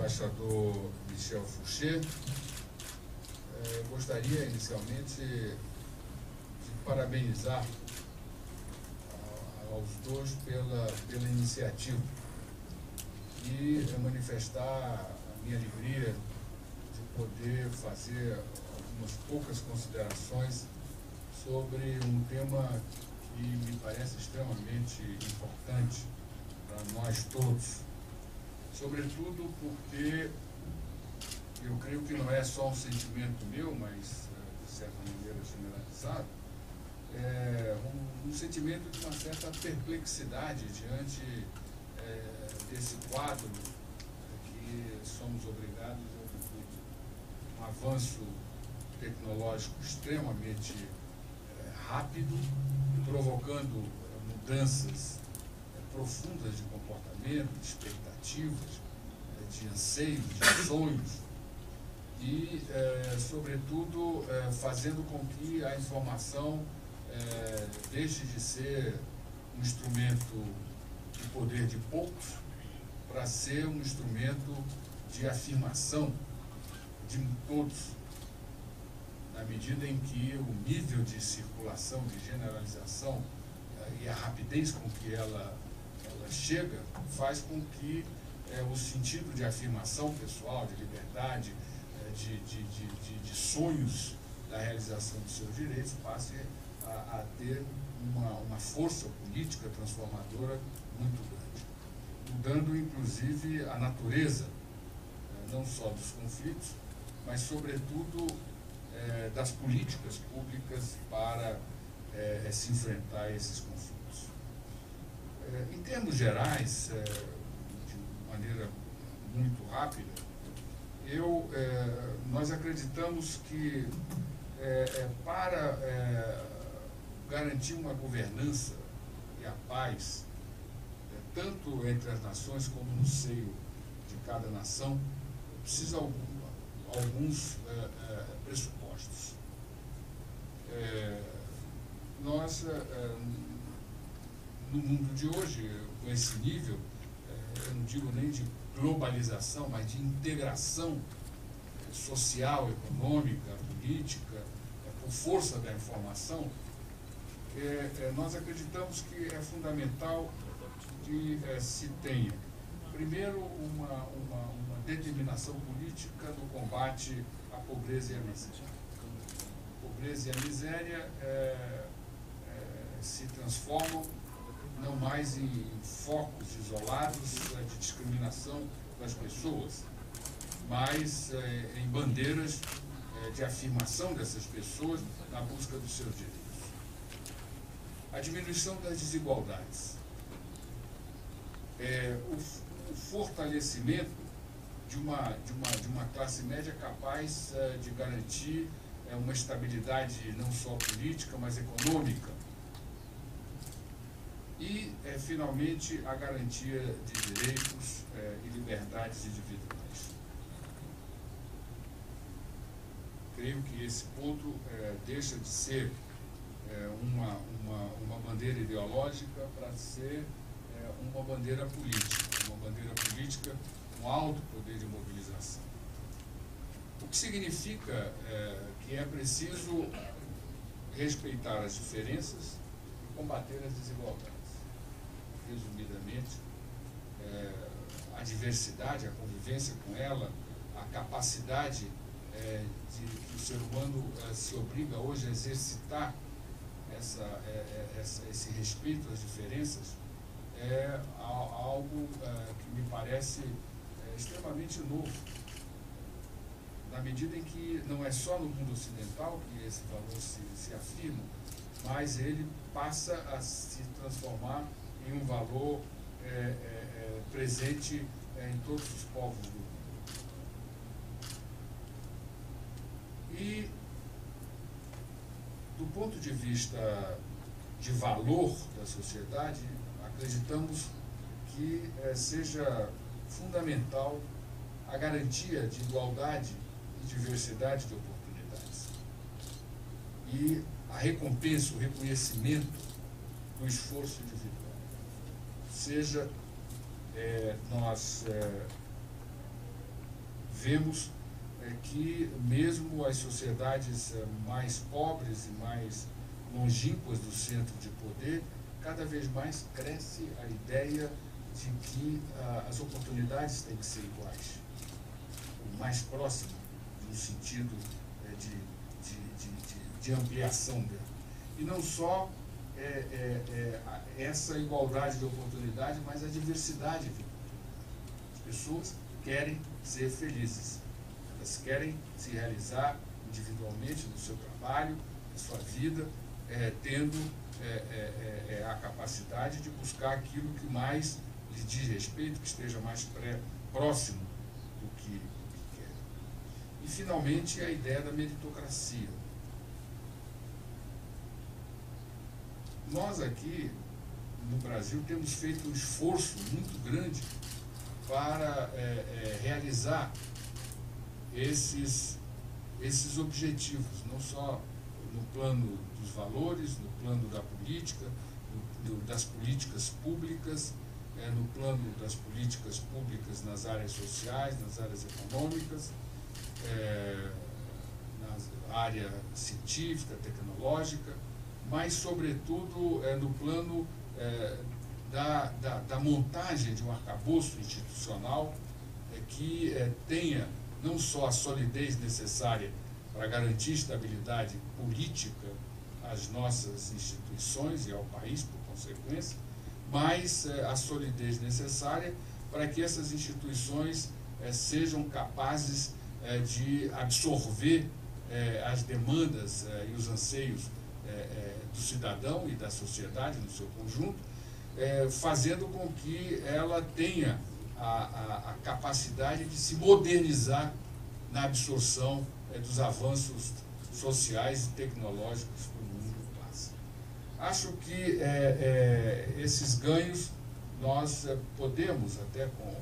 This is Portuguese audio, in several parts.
embaixador Michel Fouché. Gostaria inicialmente de parabenizar aos dois pela iniciativa e manifestar a minha alegria de poder fazer algumas poucas considerações sobre um tema que me parece extremamente importante para nós todos, sobretudo porque eu creio que não é só um sentimento meu, mas de certa maneira generalizado, um sentimento de uma certa perplexidade diante desse quadro que somos obrigados a viver. Um avanço tecnológico extremamente rápido, provocando mudanças profundas de comportamento, de expectativas, de anseios, de sonhos e, sobretudo, fazendo com que a informação deixe de ser um instrumento de poder de poucos para ser um instrumento de afirmação de todos, na medida em que o nível de circulação, de generalização e a rapidez com que ela chega faz com que o sentido de afirmação pessoal, de liberdade, de sonhos da realização dos seus direitos passe a ter uma força política transformadora muito grande, mudando inclusive a natureza, não só dos conflitos, mas sobretudo das políticas públicas para se enfrentar a esses conflitos. Em termos gerais, de maneira muito rápida, nós acreditamos que para garantir uma governança e a paz, tanto entre as nações como no seio de cada nação, precisa alguns pressupostos. Nós, no mundo de hoje, com esse nível, eu não digo nem de globalização, mas de integração social, econômica, política, por força da informação, nós acreditamos que é fundamental que se tenha, primeiro, uma determinação política no combate à pobreza e à miséria. A pobreza e a miséria se transformam não mais em focos isolados de discriminação das pessoas, mas em bandeiras de afirmação dessas pessoas na busca dos seus direitos. A diminuição das desigualdades, o fortalecimento de uma classe média capaz de garantir uma estabilidade não só política, mas econômica. E, finalmente, a garantia de direitos e liberdades individuais. Creio que esse ponto deixa de ser uma bandeira ideológica para ser uma bandeira política com alto poder de mobilização. O que significa que é preciso respeitar as diferenças e combater as desigualdades. Resumidamente, a diversidade, a convivência com ela, a capacidade que o ser humano se obriga hoje a exercitar esse respeito às diferenças, é algo que me parece extremamente novo, na medida em que não é só no mundo ocidental que esse valor se afirma, mas ele passa a se transformar em um valor presente em todos os povos do mundo. E, do ponto de vista de valor da sociedade, acreditamos que seja fundamental a garantia de igualdade e diversidade de oportunidades. E a recompensa, o reconhecimento do esforço individual. Seja nós vemos que mesmo as sociedades mais pobres e mais longínquas do centro de poder, cada vez mais cresce a ideia de que as oportunidades têm que ser iguais, o mais próximo, no sentido de ampliação dela. E não só essa igualdade de oportunidade, mas a diversidade de oportunidade. As pessoas querem ser felizes, elas querem se realizar individualmente no seu trabalho, na sua vida, tendo a capacidade de buscar aquilo que mais lhe diz respeito, que esteja mais próximo do que quer. E, finalmente, a ideia da meritocracia. Nós aqui, no Brasil, temos feito um esforço muito grande para realizar esses objetivos, não só no plano dos valores, no plano da política, das políticas públicas, no plano das políticas públicas nas áreas sociais, nas áreas econômicas, na área científica, tecnológica, mas, sobretudo, no plano da montagem de um arcabouço institucional que tenha não só a solidez necessária para garantir estabilidade política às nossas instituições e ao país, por consequência, mas a solidez necessária para que essas instituições sejam capazes de absorver as demandas e os anseios do cidadão e da sociedade no seu conjunto, fazendo com que ela tenha a capacidade de se modernizar na absorção dos avanços sociais e tecnológicos que o mundo passa. Acho que esses ganhos nós podemos, até com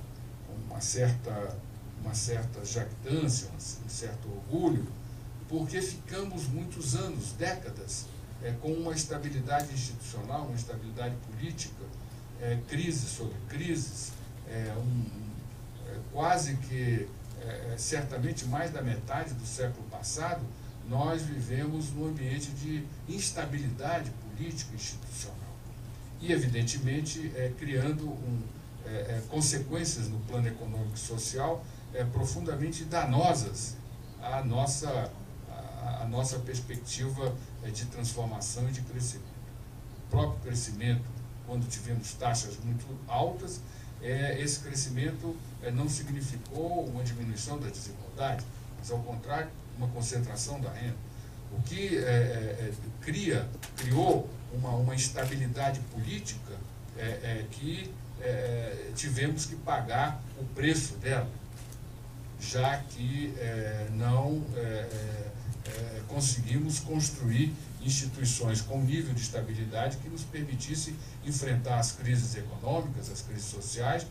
uma certa jactância, um certo orgulho, porque ficamos muitos anos, décadas, com uma estabilidade institucional, uma estabilidade política, crises sobre crises, quase que, certamente, mais da metade do século passado, nós vivemos num ambiente de instabilidade política e institucional. E, evidentemente, criando consequências no plano econômico e social profundamente danosas à nossa perspectiva de transformação e de crescimento. O próprio crescimento, quando tivemos taxas muito altas, esse crescimento não significou uma diminuição da desigualdade, mas, ao contrário, uma concentração da renda. O que criou uma instabilidade política que tivemos que pagar o preço dela, já que não conseguimos construir instituições com nível de estabilidade que nos permitisse enfrentar as crises econômicas, as crises sociais,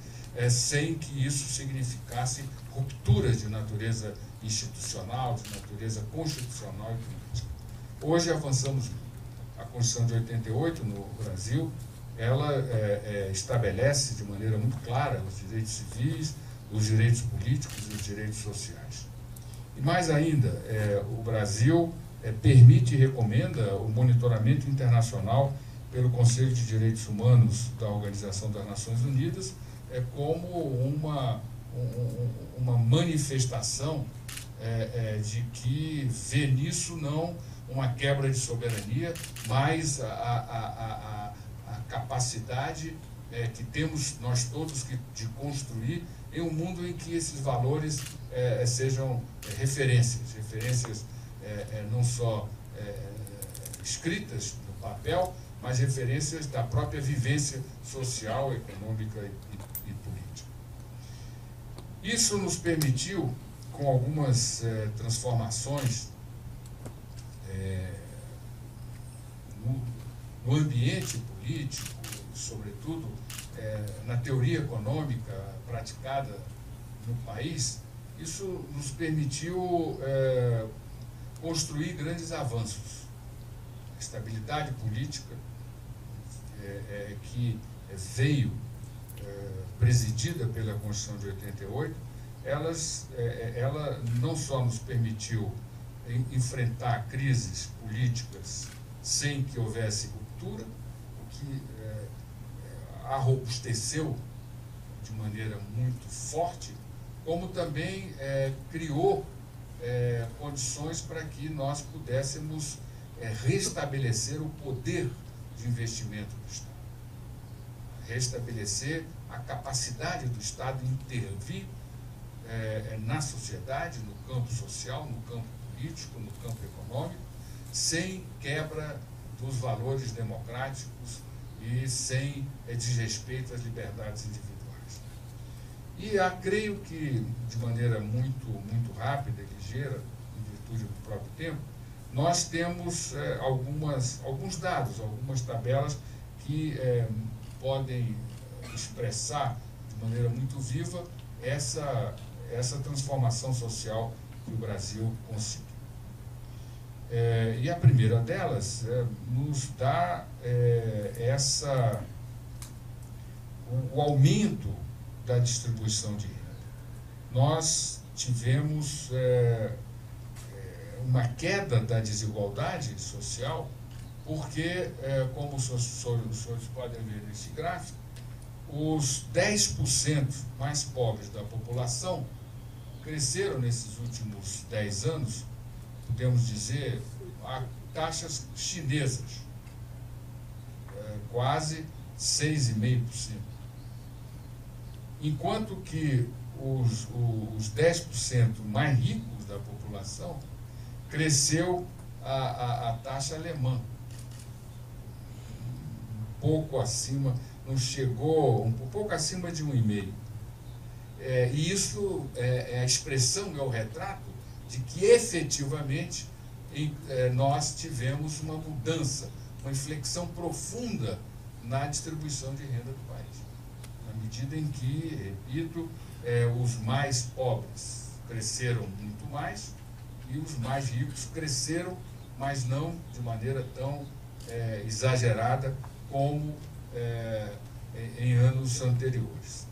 sem que isso significasse rupturas de natureza institucional, de natureza constitucional e política. Hoje avançamos muito. A Constituição de 88, no Brasil, ela estabelece de maneira muito clara os direitos civis, os direitos políticos e os direitos sociais. E mais ainda, o Brasil permite e recomenda o monitoramento internacional pelo Conselho de Direitos Humanos da Organização das Nações Unidas como uma manifestação de que vê nisso não uma quebra de soberania, mas a capacidade que temos nós todos de construir em um mundo em que esses valores sejam referências não só escritas no papel, mas referências da própria vivência social, econômica e política. Isso nos permitiu, com algumas transformações no ambiente político, sobretudo na teoria econômica praticada no país, isso nos permitiu construir grandes avanços. A estabilidade política que veio presidida pela Constituição de 88 ela não só nos permitiu enfrentar crises políticas sem que houvesse ruptura, o que a robusteceu de maneira muito forte, como também criou condições para que nós pudéssemos restabelecer o poder de investimento do Estado, restabelecer a capacidade do Estado de intervir na sociedade, no campo social, no campo político, no campo econômico, sem quebra dos valores democráticos e sem desrespeito às liberdades individuais. E creio que, de maneira muito rápida e ligeira, em virtude do próprio tempo, nós temos alguns dados, algumas tabelas que podem expressar de maneira muito viva essa transformação social que o Brasil conseguiu. E a primeira delas nos dá o aumento da distribuição de renda. Nós tivemos uma queda da desigualdade social, porque, como os senhores podem ver nesse gráfico, os 10% mais pobres da população cresceram nesses últimos 10 anos, podemos dizer, a taxas chinesas, quase 6,5%. Enquanto que os 10% mais ricos da população cresceu a taxa alemã, um pouco acima, não chegou, um pouco acima de 1,5%. E isso é a expressão, é o retrato de que efetivamente nós tivemos uma mudança, uma inflexão profunda na distribuição de renda do país. Na medida em que, repito, os mais pobres cresceram muito mais e os mais ricos cresceram, mas não de maneira tão exagerada como em anos anteriores.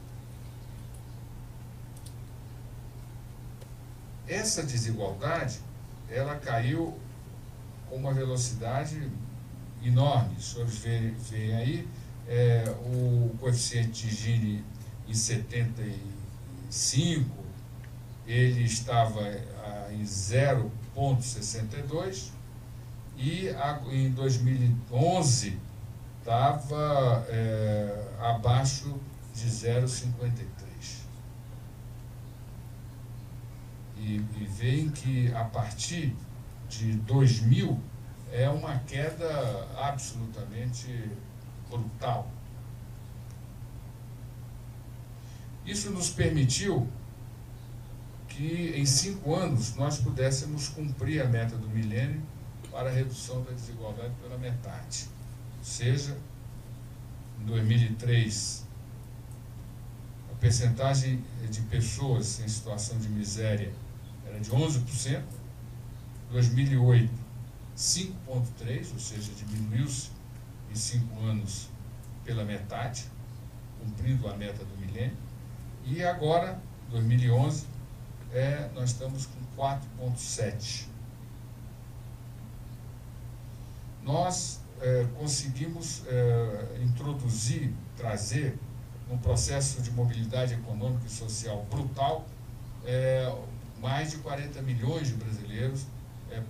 Essa desigualdade, ela caiu com uma velocidade enorme. Os senhores veem aí o coeficiente de Gini em 75, ele estava em 0,62 e em 2011 estava abaixo de 0,53. E veem que a partir de 2000 é uma queda absolutamente brutal. Isso nos permitiu que em 5 anos nós pudéssemos cumprir a meta do milênio para a redução da desigualdade pela metade. Ou seja, em 2003, a percentagem de pessoas em situação de miséria era de 11%, em 2008, 5,3%, ou seja, diminuiu-se em 5 anos pela metade, cumprindo a meta do milênio, e agora, 2011, nós estamos com 4,7%. Nós conseguimos introduzir, trazer um processo de mobilidade econômica e social brutal, mais de 40 milhões de brasileiros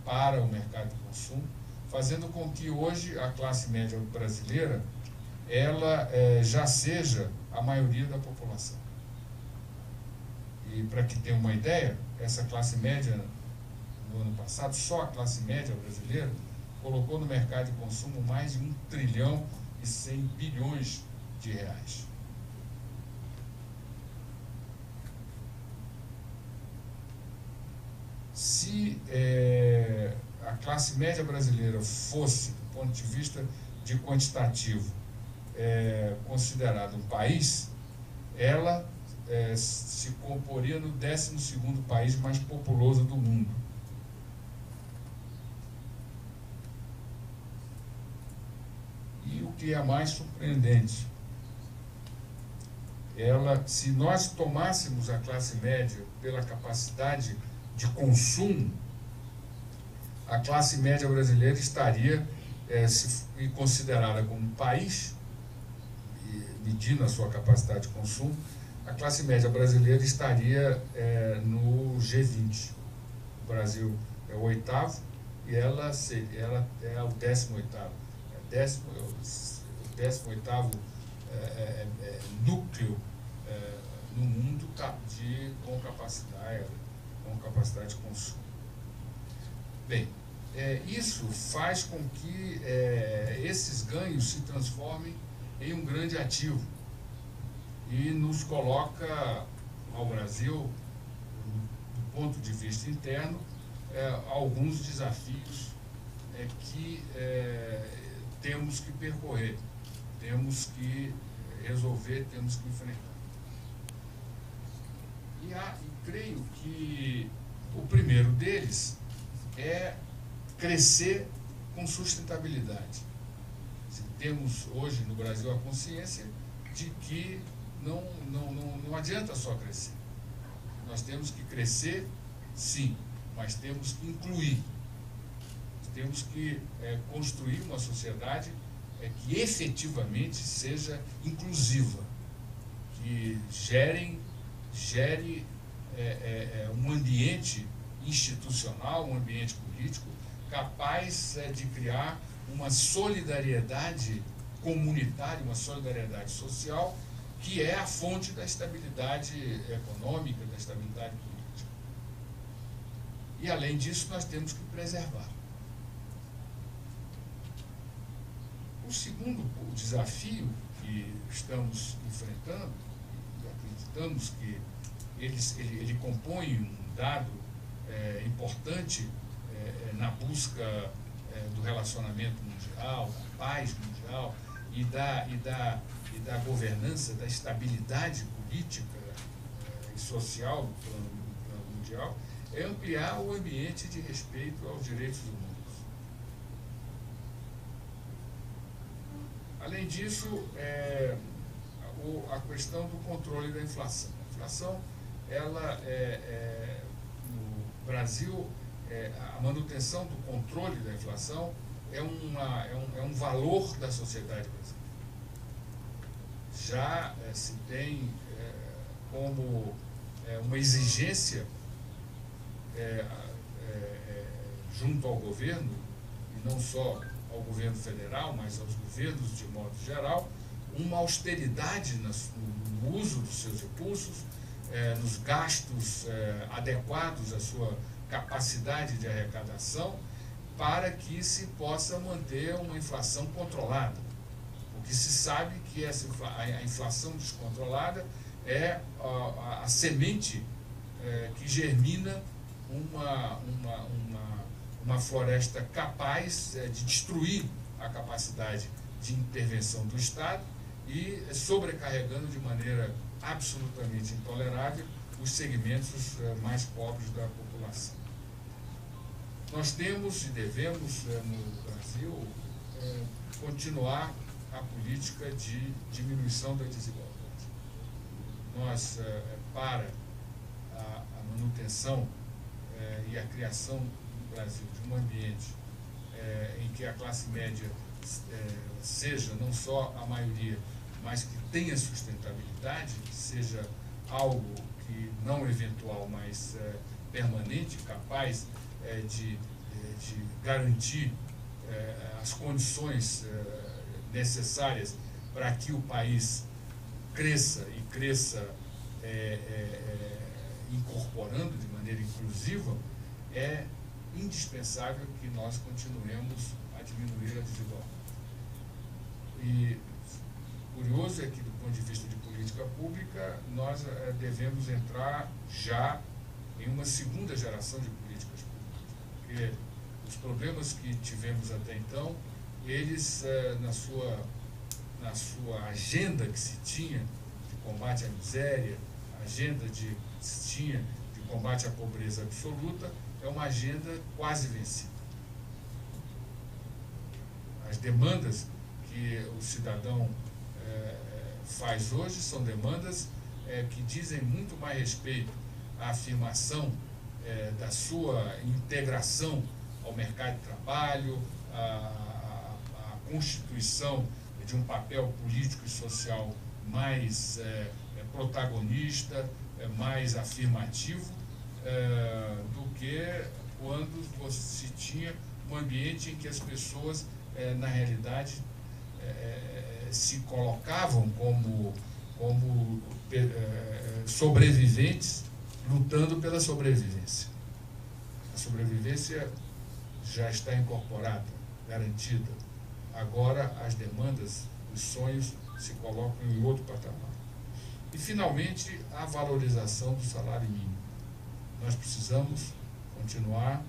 para o mercado de consumo, fazendo com que hoje a classe média brasileira ela já seja a maioria da população. E para que tenha uma ideia, essa classe média, no ano passado, só a classe média brasileira colocou no mercado de consumo mais de 1 trilhão e 100 bilhões de reais. Se a classe média brasileira fosse, do ponto de vista de quantitativo, considerada um país, ela se comporia no 12º país mais populoso do mundo. E o que é mais surpreendente, se nós tomássemos a classe média pela capacidade de consumo, a classe média brasileira estaria, se considerada como um país, medindo a sua capacidade de consumo, a classe média brasileira estaria no G20. O Brasil é o 8º e ela é o 18º. O 18º núcleo no mundo com capacidade de consumo. Bem, isso faz com que esses ganhos se transformem em um grande ativo e nos coloca ao Brasil, do ponto de vista interno, alguns desafios que temos que percorrer, temos que resolver, temos que enfrentar. E creio que o primeiro deles é crescer com sustentabilidade. Temos hoje no Brasil a consciência de que não adianta só crescer. Nós temos que crescer, sim, mas temos que incluir. Temos que construir uma sociedade que efetivamente seja inclusiva, que gere um ambiente institucional, um ambiente político capaz de criar uma solidariedade comunitária, uma solidariedade social, que é a fonte da estabilidade econômica, da estabilidade política. E, além disso, nós temos que preservar. O segundo desafio que estamos enfrentando, e acreditamos que ele compõe um dado importante na busca do relacionamento mundial, da paz mundial e da governança, da estabilidade política e social do plano mundial, é ampliar o ambiente de respeito aos direitos humanos. Além disso, a questão do controle da inflação. A inflação, no Brasil, a manutenção do controle da inflação é um valor da sociedade brasileira. Já se tem como uma exigência junto ao governo, e não só ao governo federal, mas aos governos de modo geral, uma austeridade no uso dos seus recursos, nos gastos adequados à sua capacidade de arrecadação, para que se possa manter uma inflação controlada. Porque se sabe que a inflação descontrolada é a semente que germina uma floresta capaz de destruir a capacidade de intervenção do Estado e sobrecarregando de maneira absolutamente intolerável os segmentos mais pobres da população. Nós temos e devemos, no Brasil, continuar a política de diminuição da desigualdade. Nós, para a manutenção e a criação no Brasil de um ambiente em que a classe média seja não só a maioria, mas que tenha sustentabilidade, que seja algo que não eventual, mas permanente, capaz de garantir as condições necessárias para que o país cresça e cresça incorporando de maneira inclusiva, é indispensável que nós continuemos a diminuir a desigualdade. E curioso é que, do ponto de vista de política pública, nós devemos entrar já em uma segunda geração de políticas públicas, porque os problemas que tivemos até então, eles, na sua agenda que se tinha de combate à miséria, a agenda que se tinha de combate à pobreza absoluta, é uma agenda quase vencida. As demandas que o cidadão faz hoje são demandas que dizem muito mais respeito à afirmação da sua integração ao mercado de trabalho, à constituição de um papel político e social mais protagonista, mais afirmativo, do que quando se tinha um ambiente em que as pessoas, na realidade, se colocavam como sobreviventes, lutando pela sobrevivência. A sobrevivência já está incorporada, garantida. Agora as demandas, os sonhos se colocam em outro patamar. E, finalmente, a valorização do salário mínimo. Nós precisamos continuar,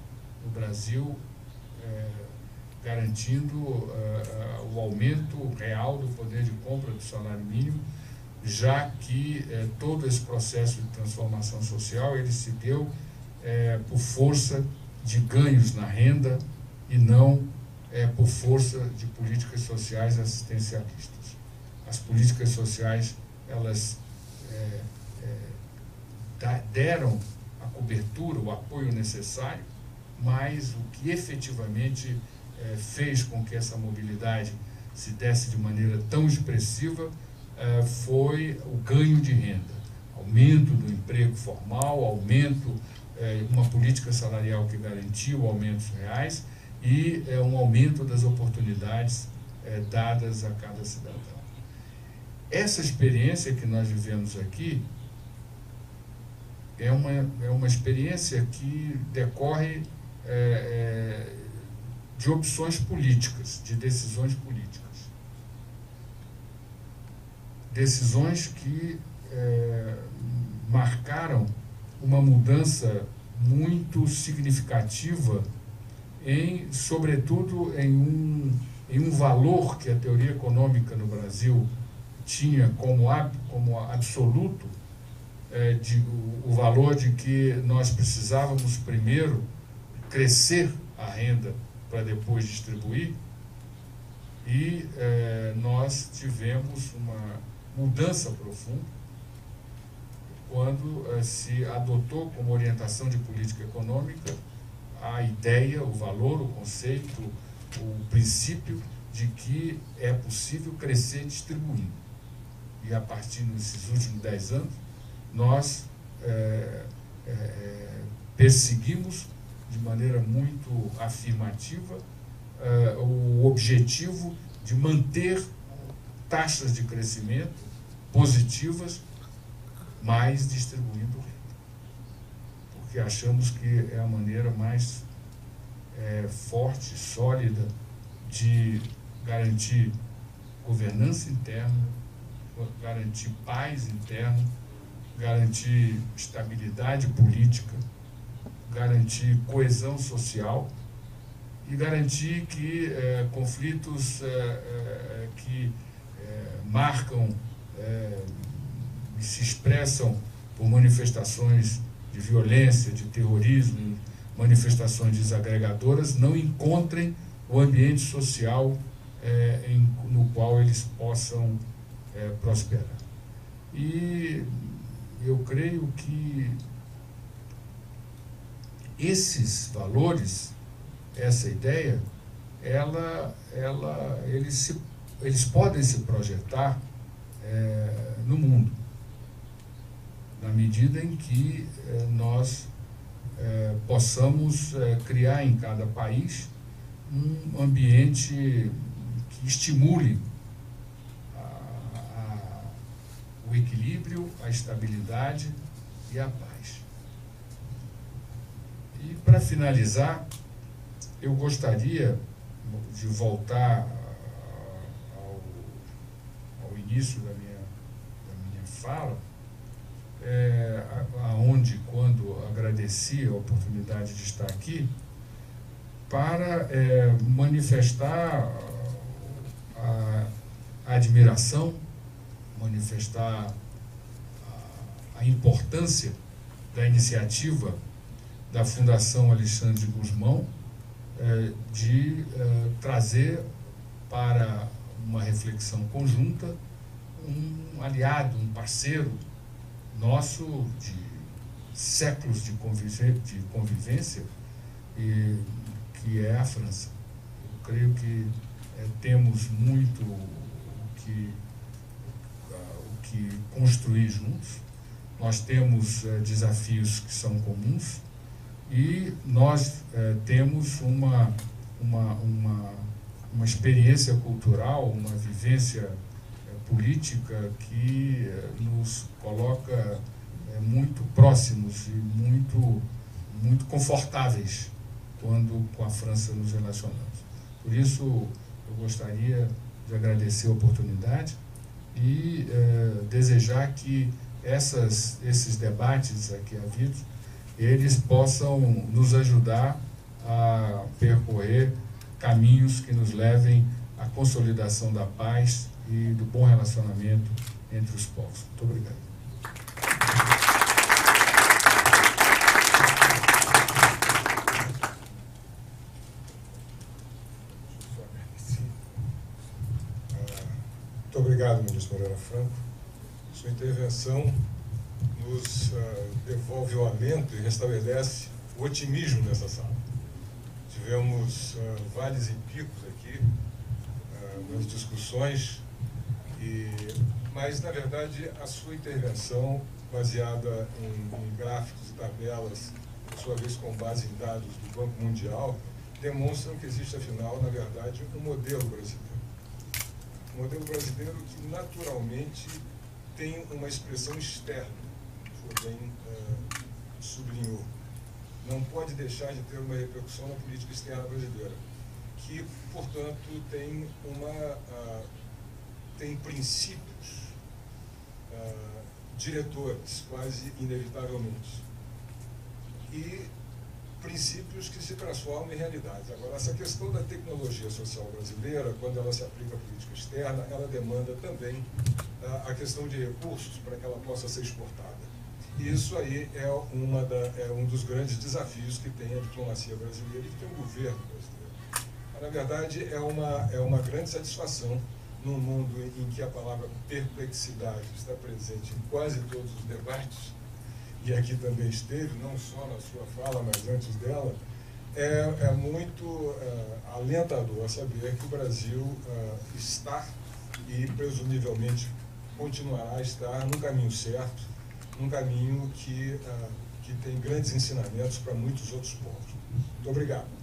no Brasil, garantindo o aumento real do poder de compra do salário mínimo, já que todo esse processo de transformação social ele se deu por força de ganhos na renda e não por força de políticas sociais assistencialistas. As políticas sociais, elas deram a cobertura, o apoio necessário, mas o que efetivamente fez com que essa mobilidade se desse de maneira tão expressiva foi o ganho de renda, aumento do emprego formal, aumento, uma política salarial que garantiu aumentos reais e um aumento das oportunidades dadas a cada cidadão. Essa experiência que nós vivemos aqui é uma experiência que decorre de opções políticas, de decisões políticas. Decisões que marcaram uma mudança muito significativa, sobretudo em um valor que a teoria econômica no Brasil tinha como absoluto, o valor de que nós precisávamos primeiro crescer a renda para depois distribuir, e nós tivemos uma mudança profunda quando se adotou como orientação de política econômica a ideia, o valor, o conceito, o princípio de que é possível crescer distribuindo. E a partir desses últimos 10 anos, nós perseguimos de maneira muito afirmativa o objetivo de manter taxas de crescimento positivas, mas distribuindo renda. Porque achamos que é a maneira mais forte, sólida, de garantir governança interna, garantir paz interna, garantir estabilidade política, garantir coesão social e garantir que conflitos que marcam e se expressam por manifestações de violência, de terrorismo, manifestações desagregadoras, não encontrem o ambiente social no qual eles possam prosperar. E eu creio que esses valores, essa ideia, eles podem se projetar no mundo, na medida em que nós possamos criar em cada país um ambiente que estimule o equilíbrio, a estabilidade e a paz. E, para finalizar, eu gostaria de voltar ao início da minha fala, aonde, quando agradeci a oportunidade de estar aqui, para manifestar a admiração, manifestar a importância da iniciativa da Fundação Alexandre de Gusmão de trazer para uma reflexão conjunta um aliado, um parceiro nosso de séculos de convivência, que é a França. Eu creio que temos muito o que construir juntos. Nós temos desafios que são comuns e nós temos uma experiência cultural, uma vivência política que nos coloca muito próximos e muito confortáveis quando com a França nos relacionamos. Por isso, eu gostaria de agradecer a oportunidade e desejar que esses debates aqui havidos, eles possam nos ajudar a percorrer caminhos que nos levem à consolidação da paz e do bom relacionamento entre os povos. Muito obrigado. Muito obrigado, ministro Moreira Franco. Sua intervenção nos devolve o alento e restabelece o otimismo nessa sala. Tivemos vales e picos aqui nas discussões, mas, na verdade, a sua intervenção, baseada em gráficos e tabelas, por sua vez com base em dados do Banco Mundial, demonstram que existe, afinal, na verdade, um modelo brasileiro. Um modelo brasileiro que, naturalmente, tem uma expressão externa, que o bem sublinhou. Não pode deixar de ter uma repercussão na política externa brasileira, que, portanto, tem princípios diretores, quase inevitavelmente, e princípios que se transformam em realidades. Agora, essa questão da tecnologia social brasileira, quando ela se aplica à política externa, ela demanda também a questão de recursos para que ela possa ser exportada. E isso aí é um dos grandes desafios que tem a diplomacia brasileira e que tem o governo brasileiro. Mas, na verdade, é uma grande satisfação num mundo em que a palavra perplexidade está presente em quase todos os debates, e aqui também esteve, não só na sua fala, mas antes dela, é muito alentador saber que o Brasil está e presumivelmente continuará a estar no caminho certo, num caminho que tem grandes ensinamentos para muitos outros povos. Muito obrigado.